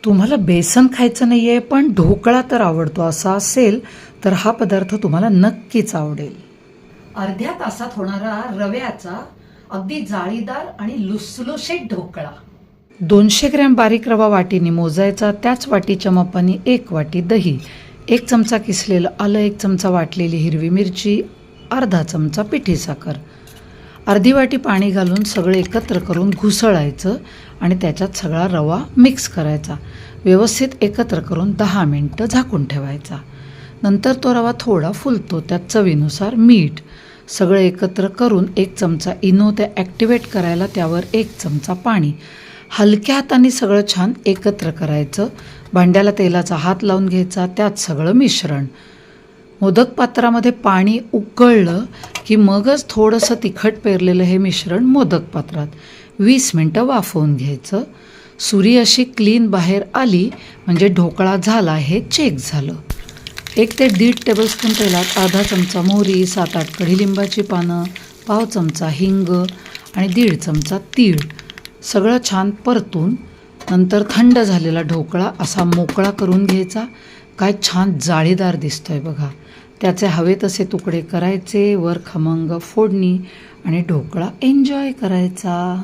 तुम्हाला बेसन खायचं नाही आहे पण ढोकळा तर आवडतो असा असेल तर हा पदार्थ तुम्हाला नक्कीच आवडेल. अर्ध्या तासात होणारा रव्याचा अगदी जाळीदार आणि लुसलुशीत ढोकळा. 200 ग्रॅम बारीक रवा वाटीने मोजायचा. त्याच वाटीच्या मापाने 1 वाटी दही, 1 चमचा किसलेलं आलं, 1 चमचा वाटलेली हिरवी मिरची, अर्धा चमचा पिठी साखर, अर्धी वाटी पाणी घालून सगळं एकत्र करून घुसळायचं आणि त्याच्यात सगळा रवा मिक्स करायचा. व्यवस्थित एकत्र करून 10 मिनटं झाकून ठेवायचा. नंतर तो रवा थोडा फुलतो, त्यात चवीनुसार मीठ. सगळं एकत्र करून 1 चमचा इनो ते ॲक्टिवेट करायला त्यावर 1 चमचा पाणी. हलक्या हाताने सगळं छान एकत्र करायचं. भांड्याला तेलाचा हात लावून घ्यायचा, त्यात सगळं मिश्रण. मोदक पात्रामध्ये पाणी उकळलं की मगच थोडंसं तिखट पेरलेलं हे मिश्रण मोदक पात्रात 20 मिनटं वाफवून घ्यायचं. सुरी अशी क्लीन बाहेर आली म्हणजे ढोकळा झाला हे चेक झालं. 1 ते 1.5 टेबलस्पून तेलात अर्धा चमचा मोहरी, 7-8 कढीलिंबाची पानं, पाव चमचा हिंग आणि 1.5 चमचा तीळ सगळं छान परतून नंतर थंड झालेला ढोकळा असा मोकळा करून घ्यायचा. काय छान जाळीदार दिसतोय बघा. त्याचे हवे तसे तुकडे करायचे, वर खमंग फोडणी आणि ढोकळा एन्जॉय करायचा.